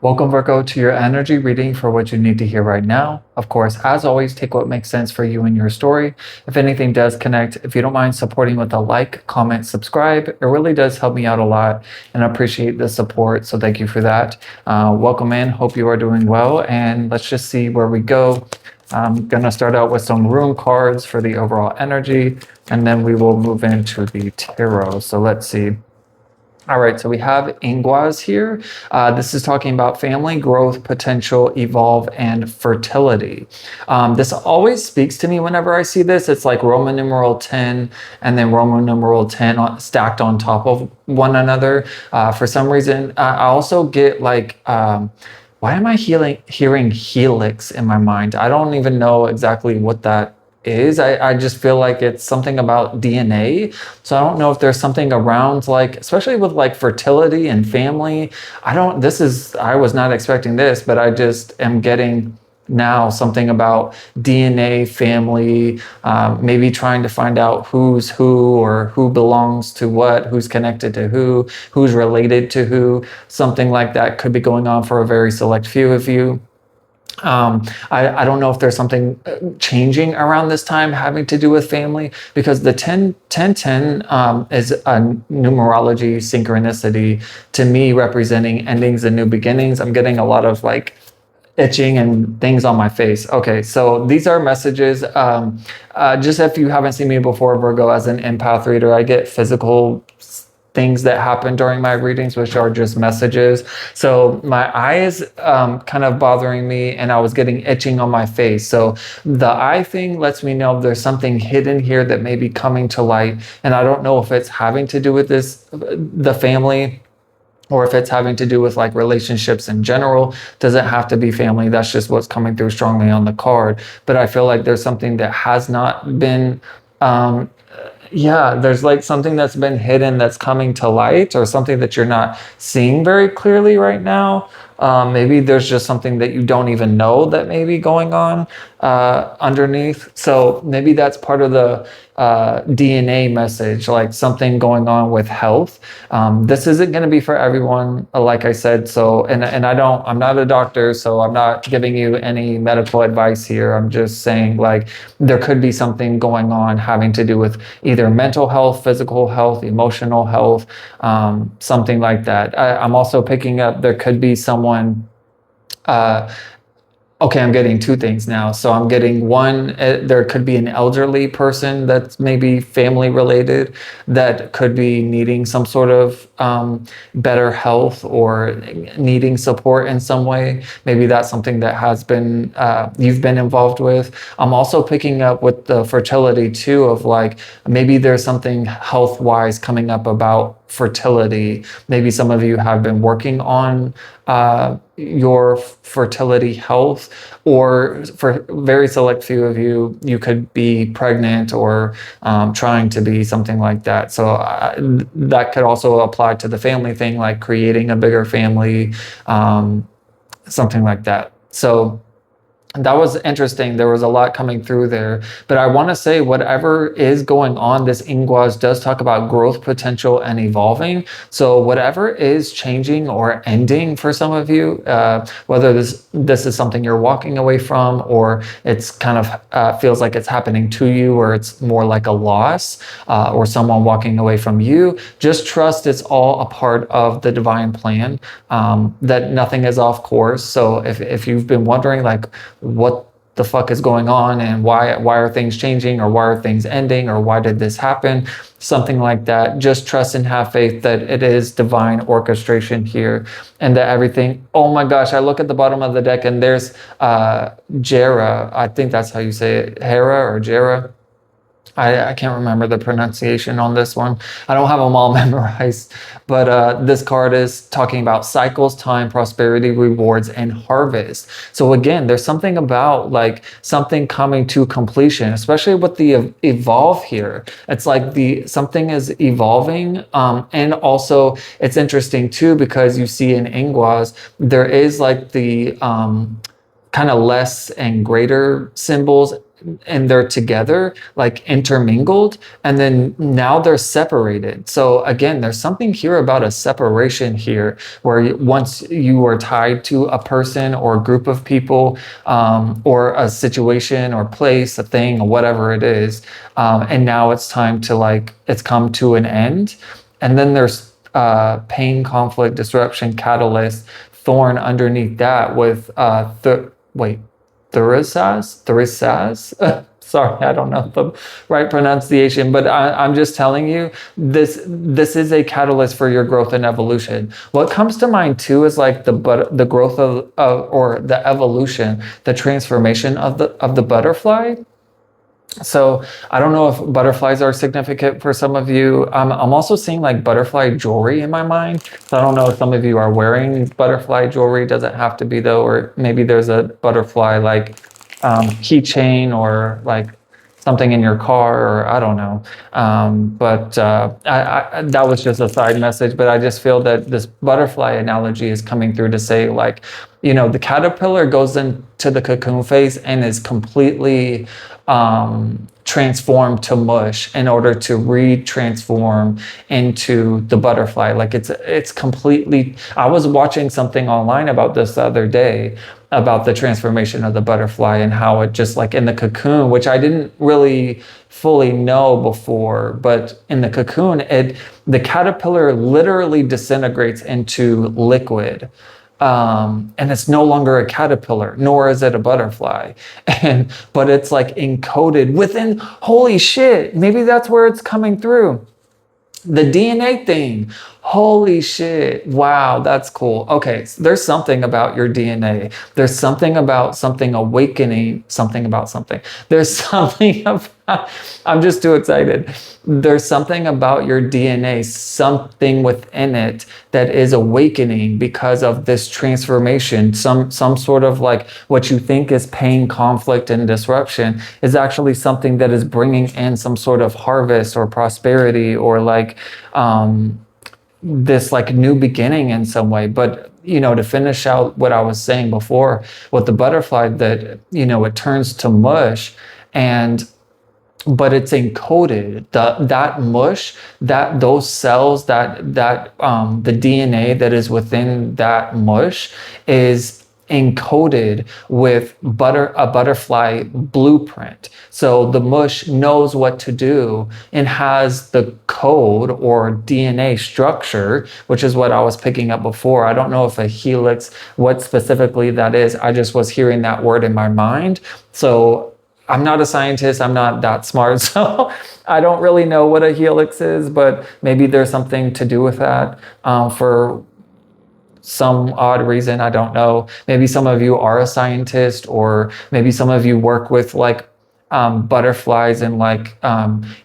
Welcome, Virgo, to your energy reading for what you need to hear right now. Of course, as always, take what makes sense for you and your story. If anything does connect, if you don't mind supporting with a like, comment, subscribe, it really does help me out a lot, and I appreciate the support. So thank you for that. Welcome in. Hope you are doing well, and let's just see where we go. I'm going to start out with some rune cards for the overall energy, and then we will move into the tarot. So let's see. All right, so we have Ingwas here. This is talking about family, growth, potential, evolve, and fertility. This always speaks to me whenever I see this. It's like Roman numeral 10 and then Roman numeral 10 stacked on top of one another. For some reason, I also get like, why am I hearing helix in my mind? I don't even know exactly what that is. I just feel like it's something about DNA. So I don't know if there's something around, like, especially with like fertility and family. I was not expecting this, but I just am getting now something about DNA, family, maybe trying to find out who's who or who belongs to what, who's connected to who, who's related to who. Something like that could be going on for a very select few of you. I don't know if there's something changing around this time having to do with family, because the 1010 is a numerology synchronicity to me, representing endings and new beginnings. I'm getting a lot of like itching and things on my face. Okay, so these are messages. Just if you haven't seen me before, Virgo, as an empath reader, I get physical things that happen during my readings, which are just messages. So my eye is kind of bothering me, and I was getting itching on my face. So the eye thing lets me know there's something hidden here that may be coming to light. And I don't know if it's having to do with the family, or if it's having to do with like relationships in general. Doesn't have to be family. That's just what's coming through strongly on the card. But I feel like there's something that has not been there's like something that's been hidden that's coming to light, or something that you're not seeing very clearly right now. Maybe there's just something that you don't even know that may be going on underneath. So maybe that's part of the DNA message, like something going on with health. This isn't going to be for everyone, like I said. So, and I'm not a doctor, so I'm not giving you any medical advice here. I'm just saying, like, there could be something going on having to do with either mental health, physical health, emotional health, something like that. I'm also picking up, there could be someone, okay, I'm getting two things now. So I'm getting one, there could be an elderly person that's maybe family related that could be needing some sort of better health, or needing support in some way. Maybe that's something that has been, you've been involved with. I'm also picking up with the fertility too, of like, maybe there's something health wise coming up about fertility. Maybe some of you have been working on your fertility health, or for very select few of you, you could be pregnant or trying to be, something like that. So that could also apply to the family thing, like creating a bigger family, something like that. So that was interesting. There was a lot coming through there. But I want to say, whatever is going on, this Ingwas does talk about growth potential and evolving. So whatever is changing or ending for some of you, whether this is something you're walking away from, or it's kind of feels like it's happening to you, or it's more like a loss, or someone walking away from you, just trust it's all a part of the divine plan, that nothing is off course. So if you've been wondering, like, what the fuck is going on, and why are things changing, or why are things ending, or why did this happen, something like that, just trust and have faith that it is divine orchestration here, and that everything, oh my gosh, I look at the bottom of the deck and there's Jera, I think that's how you say it, Hera or Jera. I can't remember the pronunciation on this one. I don't have them all memorized, but this card is talking about cycles, time, prosperity, rewards, and harvest. So again, there's something about like something coming to completion, especially with the evolve here. It's like something is evolving, and also it's interesting too, because you see in Ingwas, there is like the kind of less and greater symbols and they're together, like intermingled, and then now they're separated. So again, there's something here about a separation here, where once you were tied to a person or a group of people, or a situation or place, a thing, or whatever it is, and now it's time to like, it's come to an end. And then there's pain, conflict, disruption, catalyst, thorn underneath that with Thurisaz. Sorry, I don't know the right pronunciation, but I'm just telling you, this is a catalyst for your growth and evolution. What comes to mind too is like the growth of or the evolution, the transformation of the butterfly. So I don't know if butterflies are significant for some of you. I'm also seeing like butterfly jewelry in my mind. So I don't know if some of you are wearing butterfly jewelry. Doesn't have to be though, or maybe there's a butterfly like keychain or like something in your car, or I don't know. But that was just a side message. But I just feel that this butterfly analogy is coming through to say, like, you know, the caterpillar goes into the cocoon phase and is completely transformed to mush in order to re-transform into the butterfly. Like it's completely. I was watching something online about this the other day, about the transformation of the butterfly and how it just like in the cocoon, which I didn't really fully know before, but in the cocoon, the caterpillar literally disintegrates into liquid. And it's no longer a caterpillar, nor is it a butterfly. But it's like encoded within, holy shit, maybe that's where it's coming through. The DNA thing. Holy shit. Wow, that's cool. Okay, so there's something about your DNA. There's something about something awakening, something about something. There's something about, I'm just too excited. There's something about your DNA, something within it that is awakening because of this transformation. Some sort of like what you think is pain, conflict, and disruption is actually something that is bringing in some sort of harvest or prosperity, or like, this like new beginning in some way. But you know, to finish out what I was saying before with the butterfly, that you know, it turns to mush, and but it's encoded, that mush, that those cells, that the DNA that is within that mush is encoded with a butterfly blueprint. So the mush knows what to do and has the code or DNA structure, which is what I was picking up before. I don't know if a helix, what specifically that is. I just was hearing that word in my mind. So I'm not a scientist. I'm not that smart. So I don't really know what a helix is, but maybe there's something to do with that for some odd reason. I don't know. Maybe some of you are a scientist, or maybe some of you work with like butterflies, and like,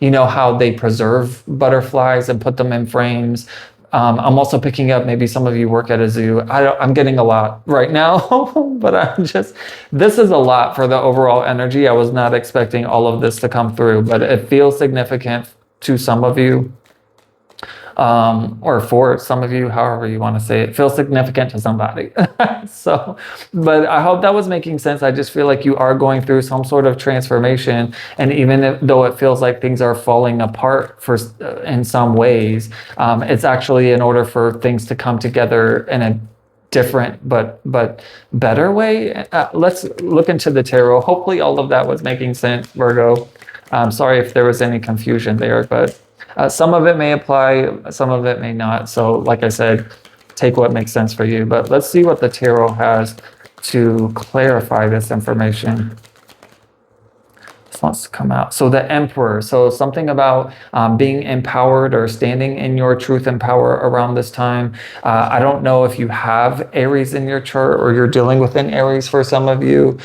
you know how they preserve butterflies and put them in frames. I'm also picking up, maybe some of you work at a zoo. I'm getting a lot right now, but this is a lot for the overall energy. I was not expecting all of this to come through, but it feels significant to some of you. Or for some of you, however you want to say it, feels significant to somebody. So, but I hope that was making sense. I just feel like you are going through some sort of transformation, and even though it feels like things are falling apart in some ways, it's actually in order for things to come together in a different but better way. Let's look into the tarot. Hopefully all of that was making sense, Virgo. Sorry if there was any confusion there, but some of it may apply, some of it may not. So like I said, take what makes sense for you. But let's see what the tarot has to clarify this information. This wants to come out. So the Emperor. So something about being empowered or standing in your truth and power around this time. I don't know if you have Aries in your chart, or you're dealing with an Aries for some of you.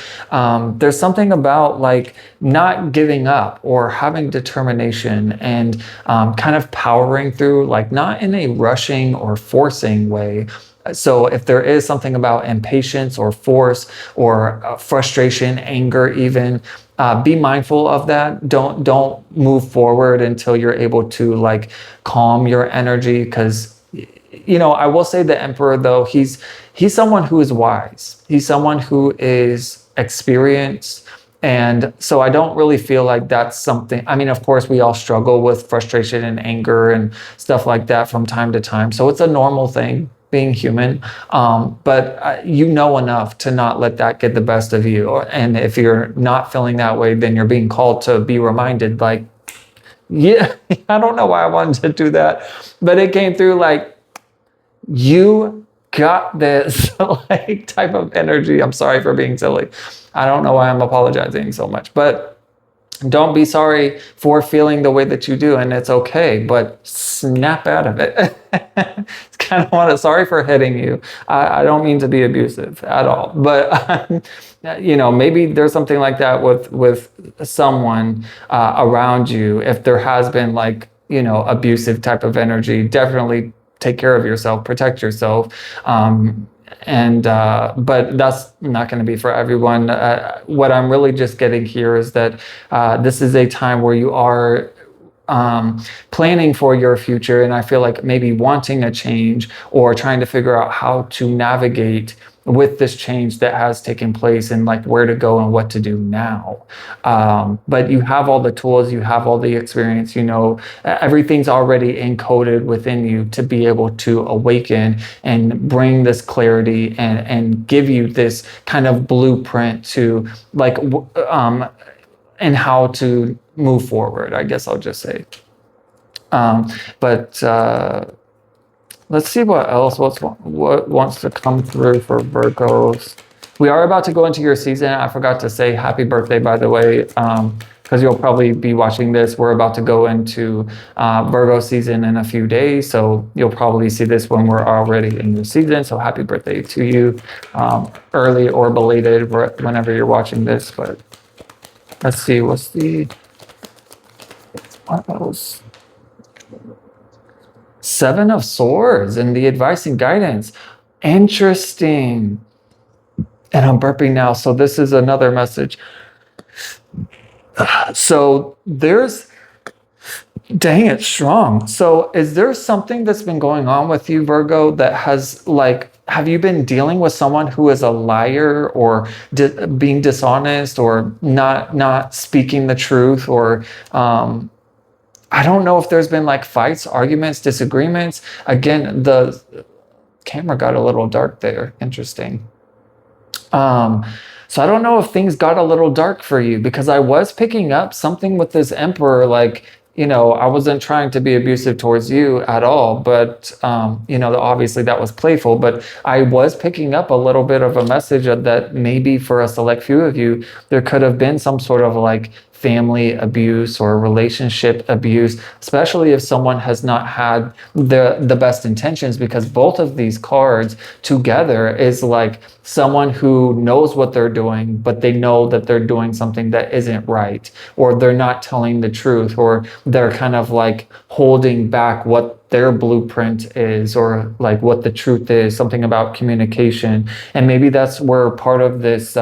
There's something about like not giving up, or having determination, and kind of powering through, like not in a rushing or forcing way. So if there is something about impatience or force or frustration, anger even, be mindful of that. Don't move forward until you're able to like calm your energy, because you know, I will say the Emperor though, he's someone who is wise. He's someone who is experienced, And so I don't really feel like that's something. I mean, of course, we all struggle with frustration and anger and stuff like that from time to time. So it's a normal thing, being human. But you know enough to not let that get the best of you. And if you're not feeling that way, then you're being called to be reminded, like, yeah, I don't know why I wanted to do that, but it came through like, you got this, like, type of energy. I'm sorry for being silly. I don't know why I'm apologizing so much, but don't be sorry for feeling the way that you do, and it's okay, but snap out of it. It's kind of what. Sorry for hitting you. I don't mean to be abusive at all, but maybe there's something like that with someone around you. If there has been, like, abusive type of energy, definitely take care of yourself, protect yourself. But that's not going to be for everyone. What I'm really just getting here is that this is a time where you are planning for your future, and I feel like maybe wanting a change or trying to figure out how to navigate with this change that has taken place, and like where to go and what to do now. But you have all the tools, you have all the experience, everything's already encoded within you to be able to awaken and bring this clarity and give you this kind of blueprint to, like, and how to move forward, I guess I'll just say. But let's see what else what wants to come through for Virgos. We are about to go into your season. I forgot to say happy birthday, by the way, because you'll probably be watching this. We're about to go into Virgo season in a few days, so you'll probably see this when we're already in your season. So happy birthday to you, early or belated, whenever you're watching this. But let's see, what else? Seven of Swords and the advice and guidance. Interesting. And I'm burping now, so this is another message. So dang, it's strong. So is there something that's been going on with you, Virgo, that has, like, have you been dealing with someone who is a liar or being dishonest or not speaking the truth, or I don't know if there's been like fights, arguments, disagreements. Again, the camera got a little dark there. Interesting. So I don't know if things got a little dark for you, because I was picking up something with this Emperor, like, I wasn't trying to be abusive towards you at all, but, obviously that was playful, but I was picking up a little bit of a message that maybe for a select few of you, there could have been some sort of like family abuse or relationship abuse, especially if someone has not had the best intentions, because both of these cards together is like someone who knows what they're doing, but they know that they're doing something that isn't right, or they're not telling the truth, or they're kind of like holding back what their blueprint is, or like what the truth is, something about communication. And maybe that's where part of this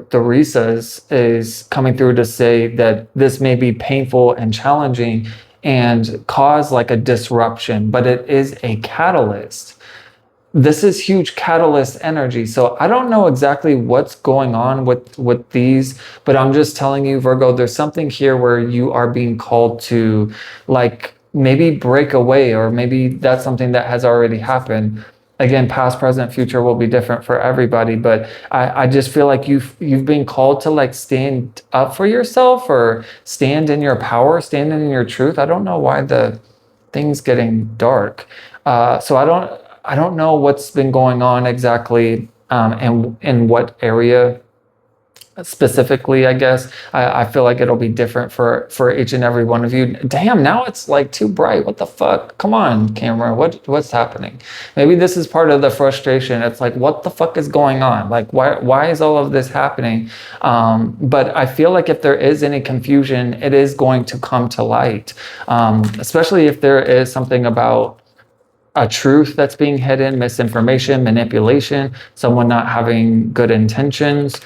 Theresa is coming through to say that this may be painful and challenging and cause like a disruption, but it is a catalyst. This is huge catalyst energy. So I don't know exactly what's going on with these, but I'm just telling you, Virgo, there's something here where you are being called to, like, maybe break away, or maybe that's something that has already happened. Again, past, present, future will be different for everybody, but I just feel like you've been called to, like, stand up for yourself, or stand in your power, stand in your truth. I don't know why the thing's getting dark. So I don't know what's been going on exactly, and in what area specifically, I guess. I feel like it'll be different for each and every one of you. Damn, now it's like too bright. What the fuck? Come on, camera. What's happening? Maybe this is part of the frustration. It's like, what the fuck is going on? Like, why is all of this happening? But I feel like if there is any confusion, it is going to come to light, especially if there is something about a truth that's being hidden, misinformation, manipulation, someone not having good intentions,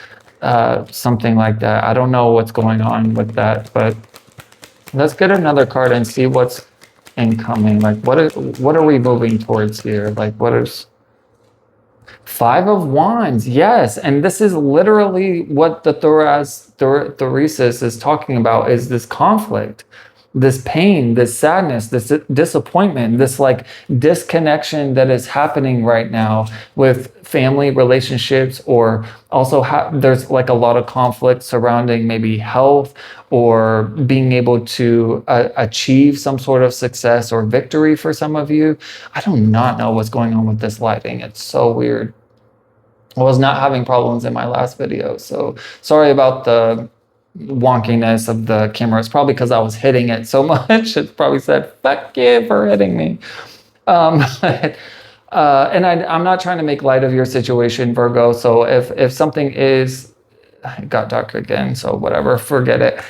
something like that. I don't know what's going on with that, but let's get another card and see what's incoming. Like, what are we moving towards here? Like, what is... Five of Wands, yes. And this is literally what the Thoresis is talking about, is this conflict, this pain, this sadness, this disappointment, this like disconnection that is happening right now with family relationships, or also there's like a lot of conflict surrounding maybe health or being able to achieve some sort of success or victory for some of you. I do not know what's going on with this lighting. It's so weird. I was not having problems in my last video, so sorry about the wonkiness of the camera. It's probably because I was hitting it so much. It probably said, fuck you for hitting me. And I'm not trying to make light of your situation, Virgo. So if something is, it got dark again, so whatever, forget it.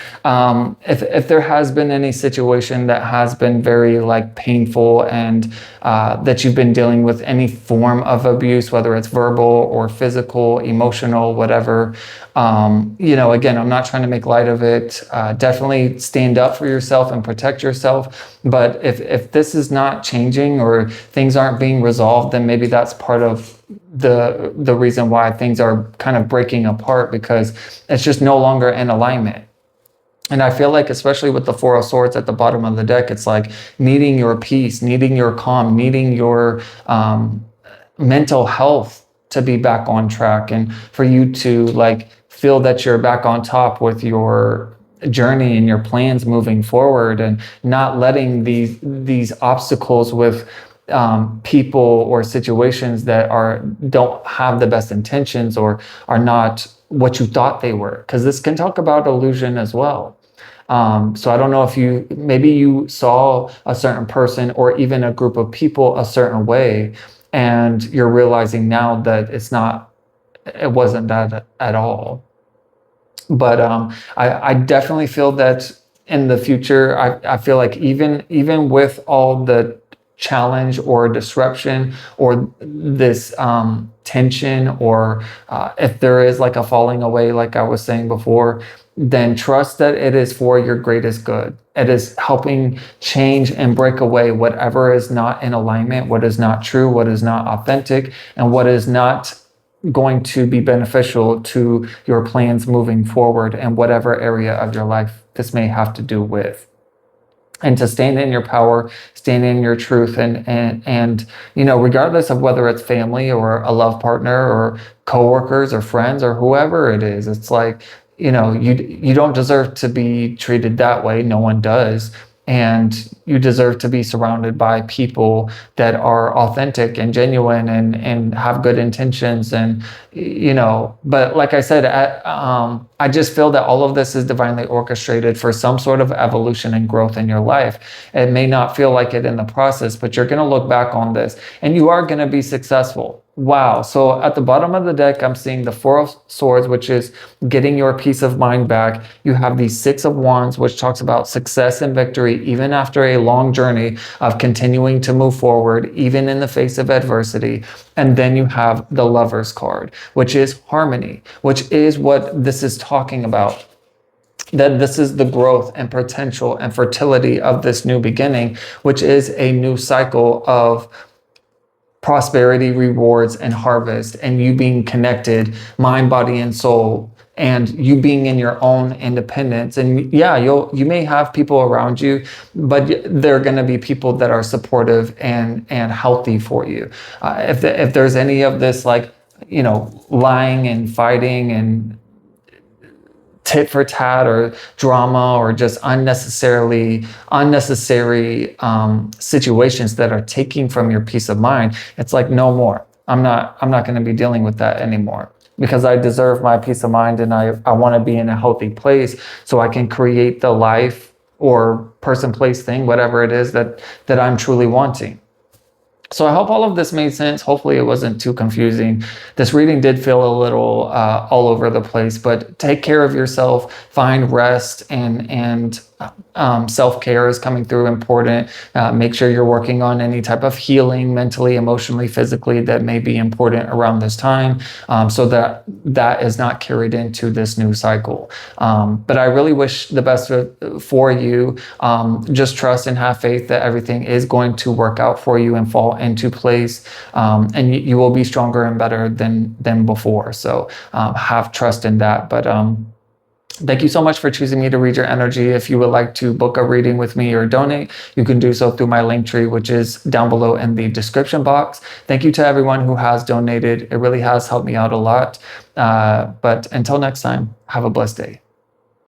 If there has been any situation that has been very like painful, and that you've been dealing with any form of abuse, whether it's verbal or physical, emotional, whatever, again, I'm not trying to make light of it. Definitely stand up for yourself and protect yourself. But if this is not changing or things aren't being resolved, then maybe that's part of the reason why things are kind of breaking apart, because it's just no longer in alignment. And I feel like, especially with the Four of Swords at the bottom of the deck, it's like needing your peace, needing your calm, needing your mental health to be back on track, and for you to like feel that you're back on top with your journey and your plans moving forward, and not letting these obstacles with people or situations that don't have the best intentions or are not what you thought they were, because this can talk about illusion as well. So I don't know if maybe you saw a certain person or even a group of people a certain way, and you're realizing now that it wasn't that at all. But I definitely feel that in the future, I feel like even with all the challenge or disruption or this tension, or if there is like a falling away, like I was saying before, then trust that it is for your greatest good. It is helping change and break away whatever is not in alignment, what is not true, what is not authentic, and what is not going to be beneficial to your plans moving forward in whatever area of your life this may have to do with. And to stand in your power, stand in your truth, and regardless of whether it's family or a love partner or coworkers or friends or whoever it is, it's like, you don't deserve to be treated that way. No one does. And you deserve to be surrounded by people that are authentic and genuine and have good intentions. And, but like I said, I just feel that all of this is divinely orchestrated for some sort of evolution and growth in your life. It may not feel like it in the process, but you're going to look back on this and you are going to be successful. Wow. So at the bottom of the deck, I'm seeing the Four of Swords, which is getting your peace of mind back. You have the Six of Wands, which talks about success and victory, even after a long journey of continuing to move forward, even in the face of adversity. And then you have the Lovers card, which is harmony, which is what this is talking about. That this is the growth and potential and fertility of this new beginning, which is a new cycle of prosperity, rewards, and harvest, and you being connected, mind, body, and soul, and you being in your own independence. And yeah, you may have people around you, but they're going to be people that are supportive and healthy for you. If there's any of this like lying and fighting and tit for tat or drama or just unnecessary situations that are taking from your peace of mind, it's like, no more. I'm not going to be dealing with that anymore, because I deserve my peace of mind, and I want to be in a healthy place so I can create the life or person, place, thing, whatever it is that I'm truly wanting. So I hope all of this made sense. Hopefully it wasn't too confusing. This reading did feel a little all over the place, but take care of yourself, find rest, and self-care is coming through important. Make sure you're working on any type of healing mentally, emotionally, physically that may be important around this time, so that that is not carried into this new cycle. But I really wish the best for you. Just trust and have faith that everything is going to work out for you and fall into place, and you will be stronger and better than before. So have trust in that. But thank you so much for choosing me to read your energy. If you would like to book a reading with me or donate, you can do so through my link tree, which is down below in the description box. Thank you to everyone who has donated. It really has helped me out a lot. But until next time, have a blessed day.